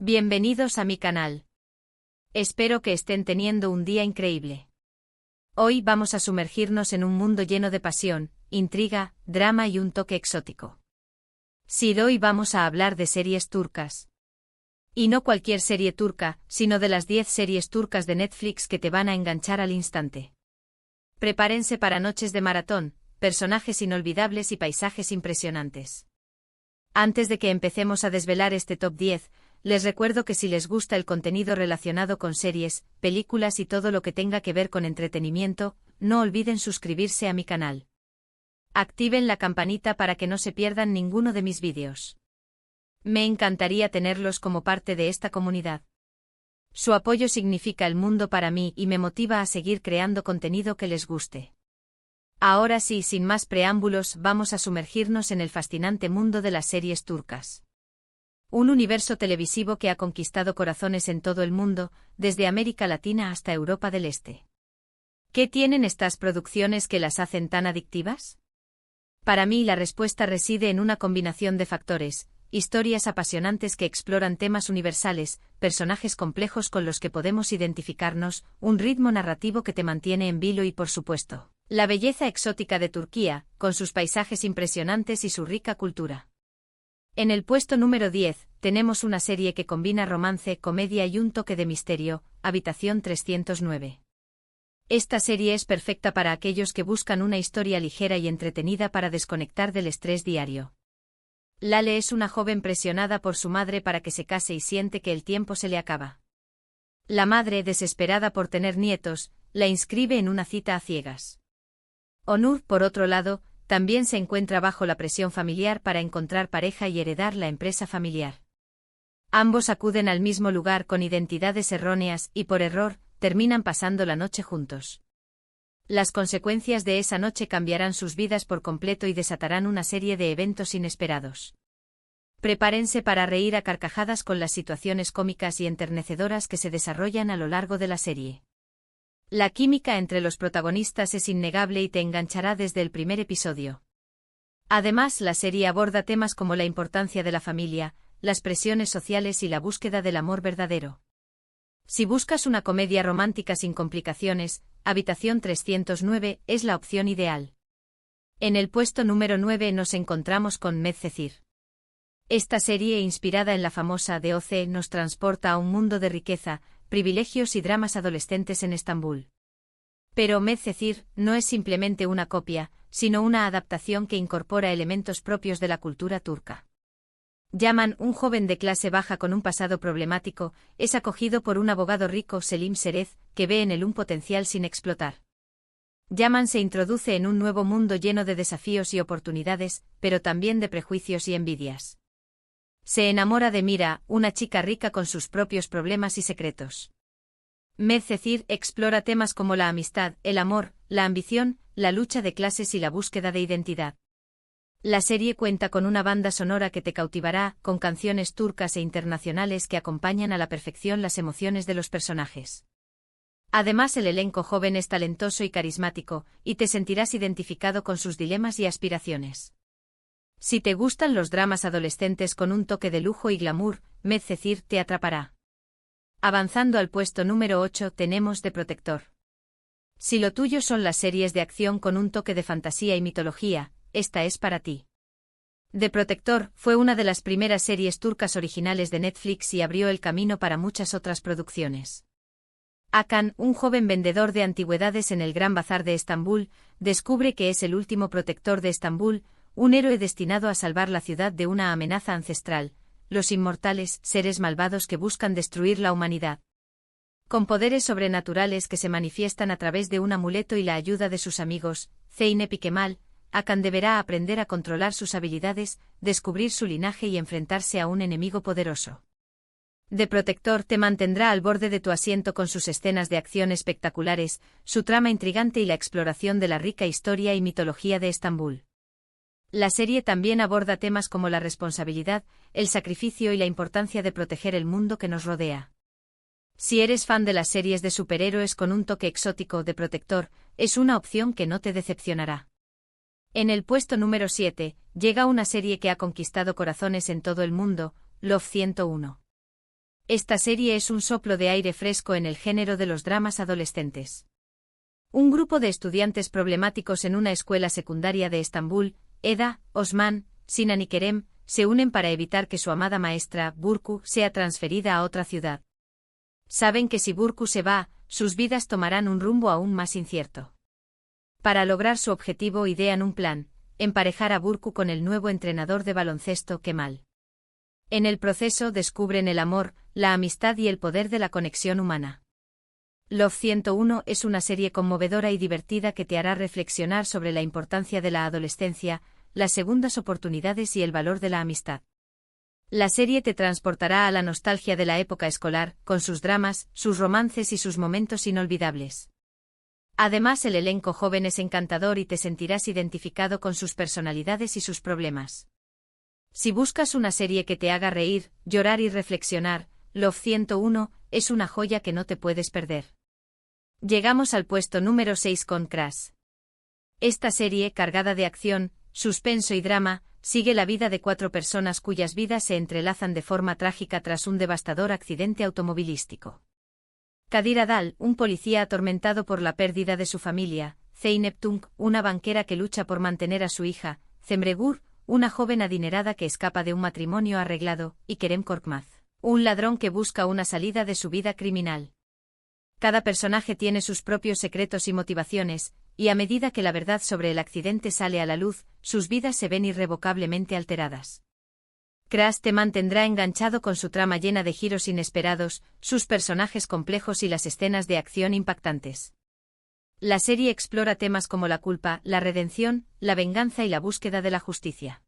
Bienvenidos a mi canal. Espero que estén teniendo un día increíble. Hoy vamos a sumergirnos en un mundo lleno de pasión, intriga, drama y un toque exótico. Sí, hoy vamos a hablar de series turcas. Y no cualquier serie turca, sino de las 10 series turcas de Netflix que te van a enganchar al instante. Prepárense para noches de maratón, personajes inolvidables y paisajes impresionantes. Antes de que empecemos a desvelar este top 10, les recuerdo que si les gusta el contenido relacionado con series, películas y todo lo que tenga que ver con entretenimiento, no olviden suscribirse a mi canal. Activen la campanita para que no se pierdan ninguno de mis vídeos. Me encantaría tenerlos como parte de esta comunidad. Su apoyo significa el mundo para mí y me motiva a seguir creando contenido que les guste. Ahora sí, sin más preámbulos, vamos a sumergirnos en el fascinante mundo de las series turcas. Un universo televisivo que ha conquistado corazones en todo el mundo, desde América Latina hasta Europa del Este. ¿Qué tienen estas producciones que las hacen tan adictivas? Para mí la respuesta reside en una combinación de factores: historias apasionantes que exploran temas universales, personajes complejos con los que podemos identificarnos, un ritmo narrativo que te mantiene en vilo y, por supuesto, la belleza exótica de Turquía, con sus paisajes impresionantes y su rica cultura. En el puesto número 10, tenemos una serie que combina romance, comedia y un toque de misterio, Habitación 309. Esta serie es perfecta para aquellos que buscan una historia ligera y entretenida para desconectar del estrés diario. Lale es una joven presionada por su madre para que se case y siente que el tiempo se le acaba. La madre, desesperada por tener nietos, la inscribe en una cita a ciegas. Onur, por otro lado, también se encuentra bajo la presión familiar para encontrar pareja y heredar la empresa familiar. Ambos acuden al mismo lugar con identidades erróneas y, por error, terminan pasando la noche juntos. Las consecuencias de esa noche cambiarán sus vidas por completo y desatarán una serie de eventos inesperados. Prepárense para reír a carcajadas con las situaciones cómicas y enternecedoras que se desarrollan a lo largo de la serie. La química entre los protagonistas es innegable y te enganchará desde el primer episodio. Además, la serie aborda temas como la importancia de la familia, las presiones sociales y la búsqueda del amor verdadero. Si buscas una comedia romántica sin complicaciones, Habitación 309 es la opción ideal. En el puesto número 9 nos encontramos con Medcezir. Esta serie, inspirada en la famosa DOC, nos transporta a un mundo de riqueza, privilegios y dramas adolescentes en Estambul. Pero Medcezir no es simplemente una copia, sino una adaptación que incorpora elementos propios de la cultura turca. Yaman, un joven de clase baja con un pasado problemático, es acogido por un abogado rico, Selim Serez, que ve en él un potencial sin explotar. Yaman se introduce en un nuevo mundo lleno de desafíos y oportunidades, pero también de prejuicios y envidias. Se enamora de Mira, una chica rica con sus propios problemas y secretos. Medcezir explora temas como la amistad, el amor, la ambición, la lucha de clases y la búsqueda de identidad. La serie cuenta con una banda sonora que te cautivará, con canciones turcas e internacionales que acompañan a la perfección las emociones de los personajes. Además, el elenco joven es talentoso y carismático, y te sentirás identificado con sus dilemas y aspiraciones. Si te gustan los dramas adolescentes con un toque de lujo y glamour, Medcezir te atrapará. Avanzando al puesto número 8 tenemos The Protector. Si lo tuyo son las series de acción con un toque de fantasía y mitología, esta es para ti. The Protector fue una de las primeras series turcas originales de Netflix y abrió el camino para muchas otras producciones. Hakan, un joven vendedor de antigüedades en el Gran Bazar de Estambul, descubre que es el último protector de Estambul, un héroe destinado a salvar la ciudad de una amenaza ancestral, los inmortales, seres malvados que buscan destruir la humanidad. Con poderes sobrenaturales que se manifiestan a través de un amuleto y la ayuda de sus amigos, Zeynep y Kemal, Hakan deberá aprender a controlar sus habilidades, descubrir su linaje y enfrentarse a un enemigo poderoso. The Protector te mantendrá al borde de tu asiento con sus escenas de acción espectaculares, su trama intrigante y la exploración de la rica historia y mitología de Estambul. La serie también aborda temas como la responsabilidad, el sacrificio y la importancia de proteger el mundo que nos rodea. Si eres fan de las series de superhéroes con un toque exótico, The Protector es una opción que no te decepcionará. En el puesto número 7, llega una serie que ha conquistado corazones en todo el mundo, Love 101. Esta serie es un soplo de aire fresco en el género de los dramas adolescentes. Un grupo de estudiantes problemáticos en una escuela secundaria de Estambul, Eda, Osman, Sinan y Kerem, se unen para evitar que su amada maestra, Burcu, sea transferida a otra ciudad. Saben que si Burcu se va, sus vidas tomarán un rumbo aún más incierto. Para lograr su objetivo idean un plan: emparejar a Burcu con el nuevo entrenador de baloncesto, Kemal. En el proceso descubren el amor, la amistad y el poder de la conexión humana. Love 101 es una serie conmovedora y divertida que te hará reflexionar sobre la importancia de la adolescencia, las segundas oportunidades y el valor de la amistad. La serie te transportará a la nostalgia de la época escolar, con sus dramas, sus romances y sus momentos inolvidables. Además, el elenco joven es encantador y te sentirás identificado con sus personalidades y sus problemas. Si buscas una serie que te haga reír, llorar y reflexionar, Love 101 es una joya que no te puedes perder. Llegamos al puesto número 6 con Crash. Esta serie, cargada de acción, suspenso y drama, sigue la vida de 4 personas cuyas vidas se entrelazan de forma trágica tras un devastador accidente automovilístico. Kadir Adal, un policía atormentado por la pérdida de su familia; Zeynep Tunk, una banquera que lucha por mantener a su hija; Cemregur, una joven adinerada que escapa de un matrimonio arreglado; y Kerem Korkmaz, un ladrón que busca una salida de su vida criminal. Cada personaje tiene sus propios secretos y motivaciones, y a medida que la verdad sobre el accidente sale a la luz, sus vidas se ven irrevocablemente alteradas. Crash te mantendrá enganchado con su trama llena de giros inesperados, sus personajes complejos y las escenas de acción impactantes. La serie explora temas como la culpa, la redención, la venganza y la búsqueda de la justicia.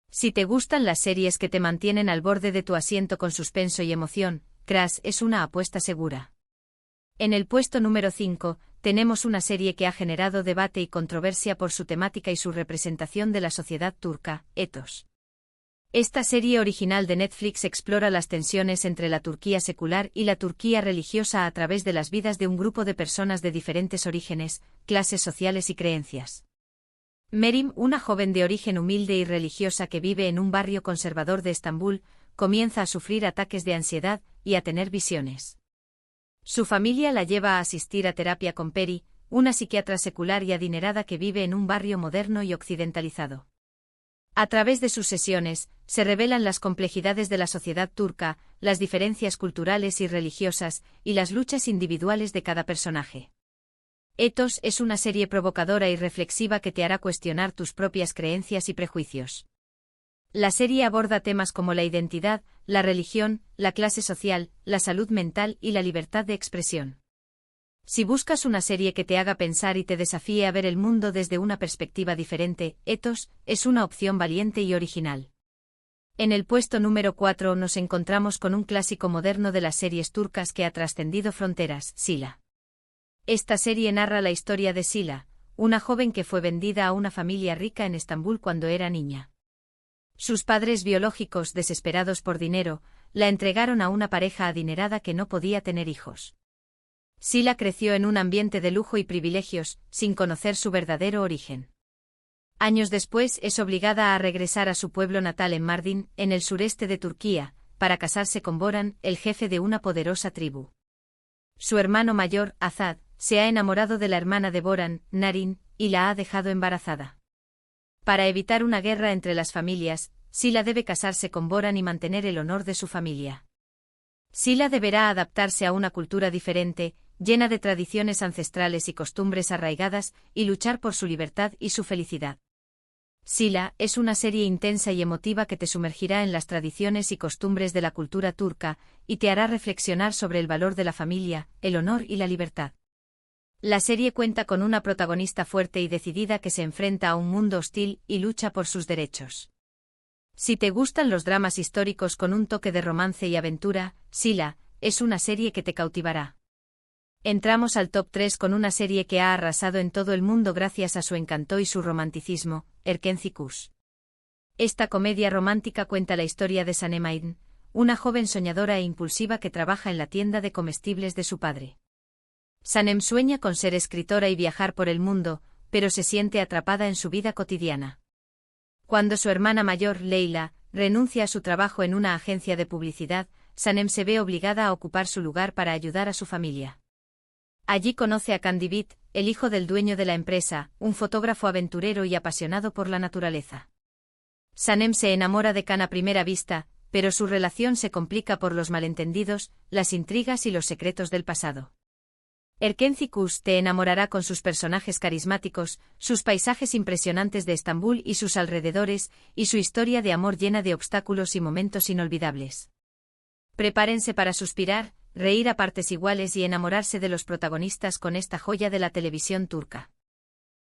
Si te gustan las series que te mantienen al borde de tu asiento con suspenso y emoción, Crash es una apuesta segura. En el puesto número 5, tenemos una serie que ha generado debate y controversia por su temática y su representación de la sociedad turca, Ethos. Esta serie original de Netflix explora las tensiones entre la Turquía secular y la Turquía religiosa a través de las vidas de un grupo de personas de diferentes orígenes, clases sociales y creencias. Merim, una joven de origen humilde y religiosa que vive en un barrio conservador de Estambul, comienza a sufrir ataques de ansiedad y a tener visiones. Su familia la lleva a asistir a terapia con Peri, una psiquiatra secular y adinerada que vive en un barrio moderno y occidentalizado. A través de sus sesiones, se revelan las complejidades de la sociedad turca, las diferencias culturales y religiosas, y las luchas individuales de cada personaje. Ethos es una serie provocadora y reflexiva que te hará cuestionar tus propias creencias y prejuicios. La serie aborda temas como la identidad, la religión, la clase social, la salud mental y la libertad de expresión. Si buscas una serie que te haga pensar y te desafíe a ver el mundo desde una perspectiva diferente, Ethos es una opción valiente y original. En el puesto número 4 nos encontramos con un clásico moderno de las series turcas que ha trascendido fronteras, Sila. Esta serie narra la historia de Sila, una joven que fue vendida a una familia rica en Estambul cuando era niña. Sus padres biológicos, desesperados por dinero, la entregaron a una pareja adinerada que no podía tener hijos. Sila creció en un ambiente de lujo y privilegios, sin conocer su verdadero origen. Años después es obligada a regresar a su pueblo natal en Mardin, en el sureste de Turquía, para casarse con Boran, el jefe de una poderosa tribu. Su hermano mayor, Azad, se ha enamorado de la hermana de Boran, Narin, y la ha dejado embarazada. Para evitar una guerra entre las familias, Sila debe casarse con Boran y mantener el honor de su familia. Sila deberá adaptarse a una cultura diferente, llena de tradiciones ancestrales y costumbres arraigadas, y luchar por su libertad y su felicidad. Sila es una serie intensa y emotiva que te sumergirá en las tradiciones y costumbres de la cultura turca, y te hará reflexionar sobre el valor de la familia, el honor y la libertad. La serie cuenta con una protagonista fuerte y decidida que se enfrenta a un mundo hostil y lucha por sus derechos. Si te gustan los dramas históricos con un toque de romance y aventura, Sila es una serie que te cautivará. Entramos al top 3 con una serie que ha arrasado en todo el mundo gracias a su encanto y su romanticismo, Erkenci Kuş. Esta comedia romántica cuenta la historia de Sanem Aydin, una joven soñadora e impulsiva que trabaja en la tienda de comestibles de su padre. Sanem sueña con ser escritora y viajar por el mundo, pero se siente atrapada en su vida cotidiana. Cuando su hermana mayor, Leila, renuncia a su trabajo en una agencia de publicidad, Sanem se ve obligada a ocupar su lugar para ayudar a su familia. Allí conoce a Candibit, el hijo del dueño de la empresa, un fotógrafo aventurero y apasionado por la naturaleza. Sanem se enamora de Can a primera vista, pero su relación se complica por los malentendidos, las intrigas y los secretos del pasado. Erkenci Kuş te enamorará con sus personajes carismáticos, sus paisajes impresionantes de Estambul y sus alrededores, y su historia de amor llena de obstáculos y momentos inolvidables. Prepárense para suspirar, reír a partes iguales y enamorarse de los protagonistas con esta joya de la televisión turca.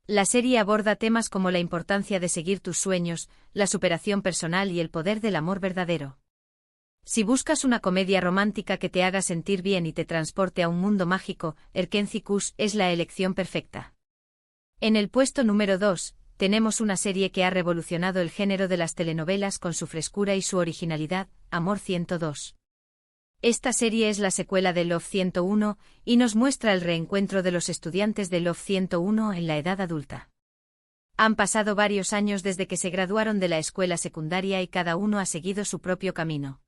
La serie aborda temas como la importancia de seguir tus sueños, la superación personal y el poder del amor verdadero. Si buscas una comedia romántica que te haga sentir bien y te transporte a un mundo mágico, Erkenci Kuş es la elección perfecta. En el puesto número 2, tenemos una serie que ha revolucionado el género de las telenovelas con su frescura y su originalidad, Amor 102. Esta serie es la secuela de Love 101 y nos muestra el reencuentro de los estudiantes de Love 101 en la edad adulta. Han pasado varios años desde que se graduaron de la escuela secundaria y cada uno ha seguido su propio camino.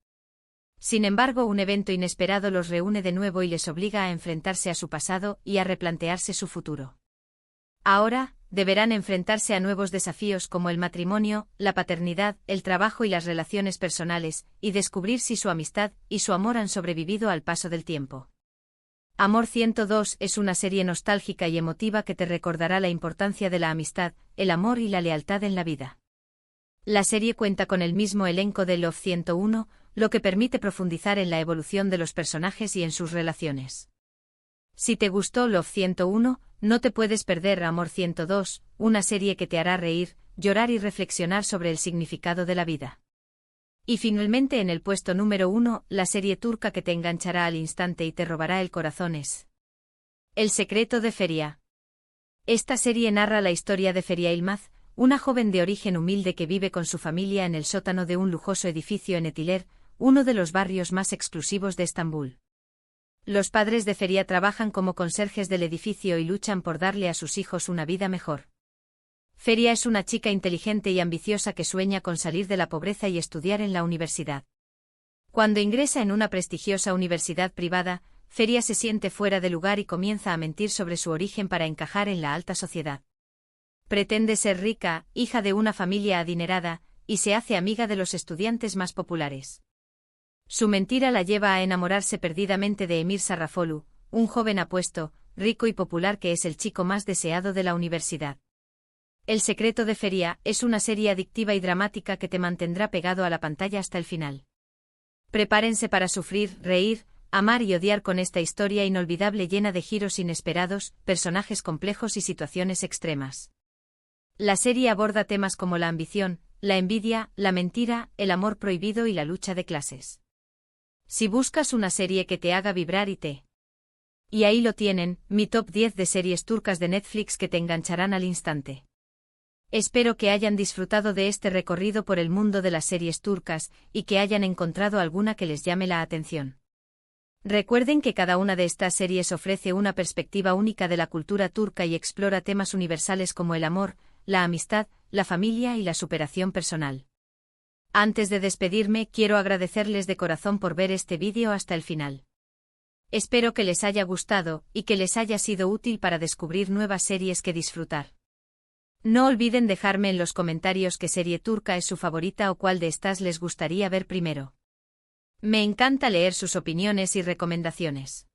Sin embargo, un evento inesperado los reúne de nuevo y les obliga a enfrentarse a su pasado y a replantearse su futuro. Ahora, deberán enfrentarse a nuevos desafíos como el matrimonio, la paternidad, el trabajo y las relaciones personales, y descubrir si su amistad y su amor han sobrevivido al paso del tiempo. Amor 102 es una serie nostálgica y emotiva que te recordará la importancia de la amistad, el amor y la lealtad en la vida. La serie cuenta con el mismo elenco de Love 101, lo que permite profundizar en la evolución de los personajes y en sus relaciones. Si te gustó Love 101, no te puedes perder Amor 102, una serie que te hará reír, llorar y reflexionar sobre el significado de la vida. Y finalmente en el puesto número 1, la serie turca que te enganchará al instante y te robará el corazón es El secreto de Feria. Esta serie narra la historia de Feria Yılmaz, una joven de origen humilde que vive con su familia en el sótano de un lujoso edificio en Etiler, uno de los barrios más exclusivos de Estambul. Los padres de Feria trabajan como conserjes del edificio y luchan por darle a sus hijos una vida mejor. Feria es una chica inteligente y ambiciosa que sueña con salir de la pobreza y estudiar en la universidad. Cuando ingresa en una prestigiosa universidad privada, Feria se siente fuera de lugar y comienza a mentir sobre su origen para encajar en la alta sociedad. Pretende ser rica, hija de una familia adinerada, y se hace amiga de los estudiantes más populares. Su mentira la lleva a enamorarse perdidamente de Emir Sarrafolu, un joven apuesto, rico y popular que es el chico más deseado de la universidad. El secreto de Feria es una serie adictiva y dramática que te mantendrá pegado a la pantalla hasta el final. Prepárense para sufrir, reír, amar y odiar con esta historia inolvidable llena de giros inesperados, personajes complejos y situaciones extremas. La serie aborda temas como la ambición, la envidia, la mentira, el amor prohibido y la lucha de clases. Si buscas una serie que te haga vibrar Y ahí lo tienen, mi top 10 de series turcas de Netflix que te engancharán al instante. Espero que hayan disfrutado de este recorrido por el mundo de las series turcas y que hayan encontrado alguna que les llame la atención. Recuerden que cada una de estas series ofrece una perspectiva única de la cultura turca y explora temas universales como el amor, la amistad, la familia y la superación personal. Antes de despedirme, quiero agradecerles de corazón por ver este vídeo hasta el final. Espero que les haya gustado y que les haya sido útil para descubrir nuevas series que disfrutar. No olviden dejarme en los comentarios qué serie turca es su favorita o cuál de estas les gustaría ver primero. Me encanta leer sus opiniones y recomendaciones.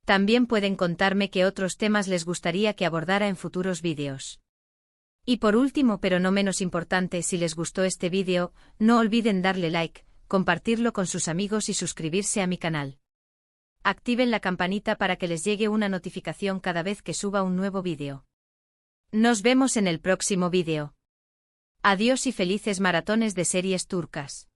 También pueden contarme qué otros temas les gustaría que abordara en futuros vídeos. Y por último, pero no menos importante, si les gustó este vídeo, no olviden darle like, compartirlo con sus amigos y suscribirse a mi canal. Activen la campanita para que les llegue una notificación cada vez que suba un nuevo vídeo. Nos vemos en el próximo vídeo. Adiós y felices maratones de series turcas.